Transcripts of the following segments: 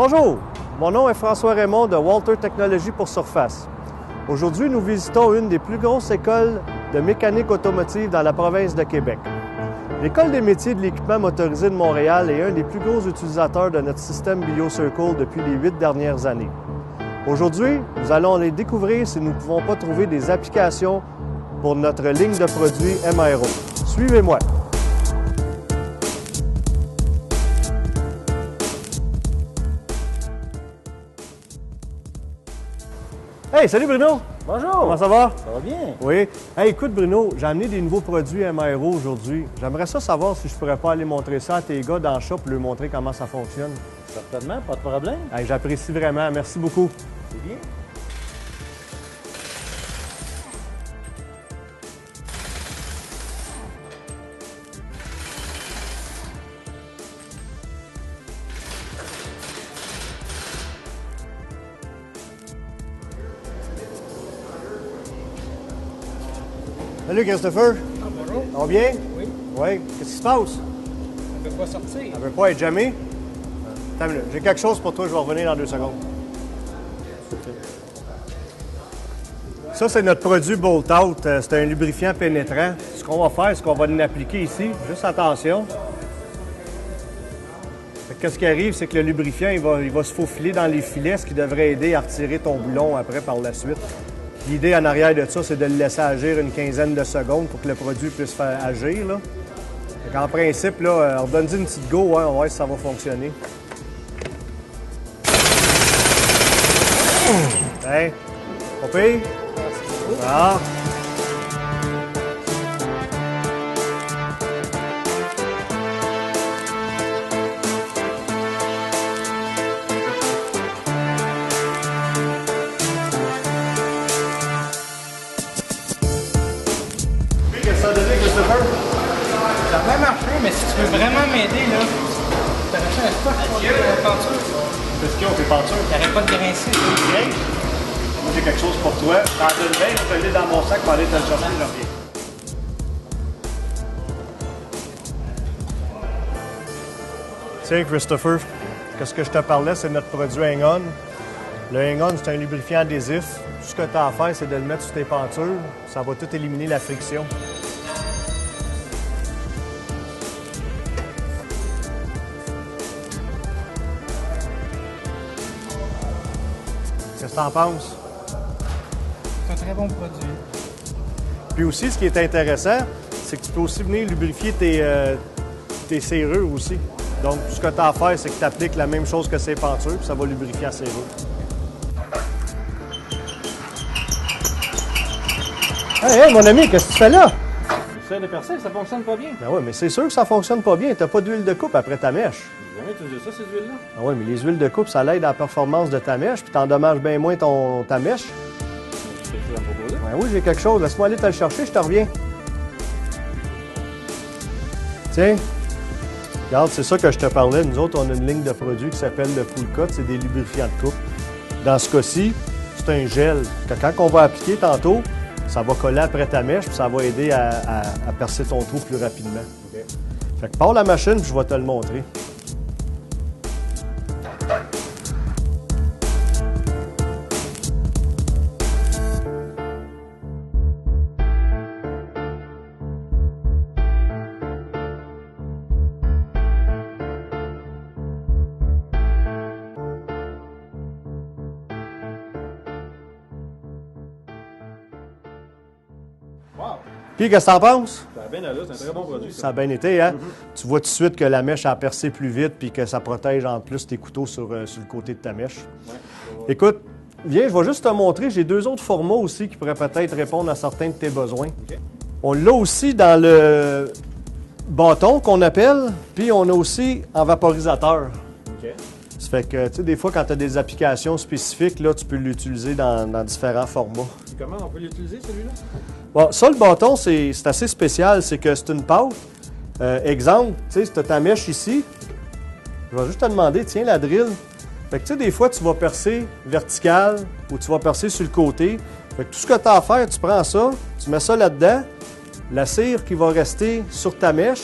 Bonjour, mon nom est François Raymond de Walter Technologies pour Surface. Aujourd'hui, nous visitons une des plus grosses écoles de mécanique automotive dans la province de Québec. L'École des métiers de l'équipement motorisé de Montréal est un des plus gros utilisateurs de notre système BioCircle depuis les 8 dernières années. Aujourd'hui, nous allons aller découvrir si nous ne pouvons pas trouver des applications pour notre ligne de produits MRO. Suivez-moi! Hey, salut Bruno! Bonjour! Comment ça va? Ça va bien? Oui. Hey, écoute Bruno, j'ai amené des nouveaux produits MRO aujourd'hui. J'aimerais ça savoir si je pourrais pas aller montrer ça à tes gars dans le shop pour leur montrer comment ça fonctionne. Certainement, pas de problème. Hey, j'apprécie vraiment. Merci beaucoup. C'est bien. Salut Christopher. Bonjour. Ça va bien? Oui. Oui. Qu'est-ce qui se passe? On ne peut pas sortir. Ça veut pas être jamais? Attends une minute. J'ai quelque chose pour toi, je vais revenir dans 2 secondes. Ça, c'est notre produit Bolt Out. C'est un lubrifiant pénétrant. Ce qu'on va faire, c'est qu'on va l'appliquer ici. Juste attention. Qu'est-ce qui arrive, c'est que le lubrifiant, il va se faufiler dans les filets, ce qui devrait aider à retirer ton boulon après par la suite. L'idée en arrière de ça, c'est de le laisser agir une quinzaine de secondes pour que le produit puisse faire agir. Là. En principe, là, redonne-y une petite go, hein, on va voir si ça va fonctionner. Hey, pas pire? Ah. Ça a donné, Christopher? Ça va marcher, mais si tu veux vraiment m'aider, là, t'aurais fait un stock pour la peinture. Qu'est-ce qu'ils ont, tes peintures? T'aurais pas de grincer. Bien. Moi, j'ai quelque chose pour toi. T'en donnes bien, je vais aller dans mon sac pour aller te le chercher, je reviens. Tiens, Christopher, qu'est-ce que je te parlais, c'est notre produit Hang-On. Le Hang-On, c'est un lubrifiant adhésif. Tout ce que tu as à faire, c'est de le mettre sur tes peintures. Ça va tout éliminer la friction. Qu'est-ce que tu en penses? C'est un très bon produit. Puis aussi, ce qui est intéressant, c'est que tu peux aussi venir lubrifier tes serrures aussi. Donc, tout ce que tu as à faire, c'est que tu appliques la même chose que ces peintures, puis ça va lubrifier la serrure. Hey, mon ami, qu'est-ce que tu fais là? J'essaie de percer, ça fonctionne pas bien. Ben oui, mais c'est sûr que ça fonctionne pas bien. T'as pas d'huile de coupe après ta mèche. J'ai jamais utilisé ça, ces huiles-là. Ah oui, mais les huiles de coupe, ça l'aide à la performance de ta mèche, puis t'endommages bien moins ta mèche. Tu as quelque chose à me proposer? Ben oui, j'ai quelque chose. Laisse-moi aller te le chercher, je te reviens. Tiens, regarde, c'est ça que je te parlais. Nous autres, on a une ligne de produits qui s'appelle le Full Cut. C'est des lubrifiants de coupe. Dans ce cas-ci, c'est un gel que quand on va appliquer tantôt, ça va coller après ta mèche, puis ça va aider à percer ton trou plus rapidement. OK. Fait que pars la machine, puis je vais te le montrer. Wow! Puis, qu'est-ce que t'en penses? Ça a bien allé, c'est un très bon produit, ça. Ça a bien été, hein? Tu vois tout de suite que la mèche a percé plus vite puis que ça protège en plus tes couteaux sur le côté de ta mèche. Ouais. Écoute, viens, je vais juste te montrer. J'ai 2 autres formats aussi qui pourraient peut-être répondre à certains de tes besoins. OK. On l'a aussi dans le bâton qu'on appelle, puis on a aussi en vaporisateur. OK. Ça fait que, tu sais, des fois, quand tu as des applications spécifiques, là, tu peux l'utiliser dans différents formats. Comment on peut l'utiliser, celui-là? Bon, ça, le bâton, c'est assez spécial. C'est que c'est une pâte. Exemple, tu sais, si tu as ta mèche ici, je vais juste te demander, tiens, la drill. Fait que, tu sais, des fois, tu vas percer vertical ou tu vas percer sur le côté. Fait que tout ce que tu as à faire, tu prends ça, tu mets ça là-dedans. La cire qui va rester sur ta mèche,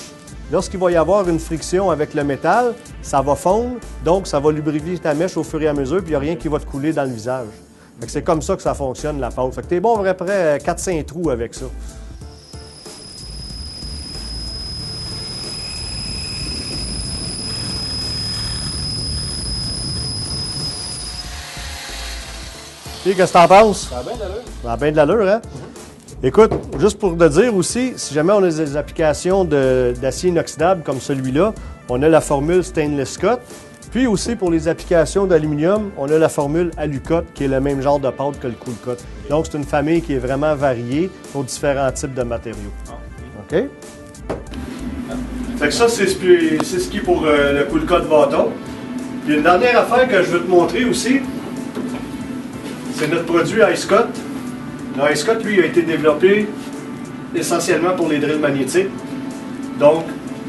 lorsqu'il va y avoir une friction avec le métal, ça va fondre, donc ça va lubrifier ta mèche au fur et à mesure, puis il n'y a rien qui va te couler dans le visage. Fait que c'est comme ça que ça fonctionne, la pâte. Fait que t'es bon à peu près 4-5 trous avec ça. Qu'est-ce que t'en penses? Ça a bien d'allure. Ça a bien de l'allure, hein? Écoute, juste pour te dire aussi, si jamais on a des applications d'acier inoxydable comme celui-là, on a la formule Stainless Scott. Puis aussi pour les applications d'aluminium, on a la formule Alucote qui est le même genre de pâte que le Cool Cut. Donc c'est une famille qui est vraiment variée pour différents types de matériaux. OK? Fait que ça, c'est ce qui est pour le Cool Cut bâton. Puis une dernière affaire que je veux te montrer aussi, c'est notre produit Ice Cut. Le Ice Cut, lui, a été développé essentiellement pour les drills magnétiques. Donc,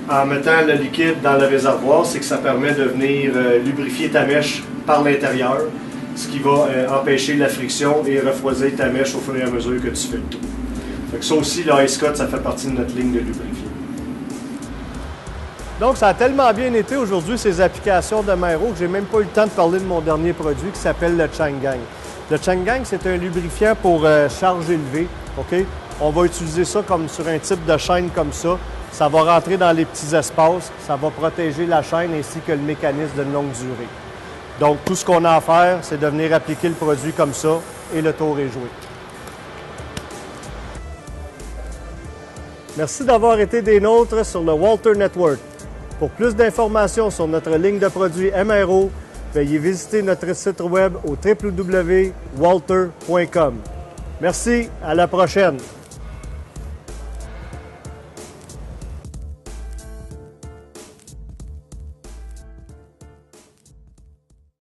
en mettant le liquide dans le réservoir, c'est que ça permet de venir lubrifier ta mèche par l'intérieur, ce qui va empêcher la friction et refroidir ta mèche au fur et à mesure que tu fais le tour. Fait que ça aussi, le Ice Cut, ça fait partie de notre ligne de lubrifier. Donc, ça a tellement bien été aujourd'hui, ces applications de Mairo, que j'ai même pas eu le temps de parler de mon dernier produit qui s'appelle le Changgang. Le Changgang, c'est un lubrifiant pour charge élevée. OK? On va utiliser ça comme sur un type de chaîne comme ça. Ça va rentrer dans les petits espaces. Ça va protéger la chaîne ainsi que le mécanisme de longue durée. Donc, tout ce qu'on a à faire, c'est de venir appliquer le produit comme ça et le tour est joué. Merci d'avoir été des nôtres sur le Walter Network. Pour plus d'informations sur notre ligne de produits MRO, veuillez visiter notre site web au www.walter.com. Merci, à la prochaine!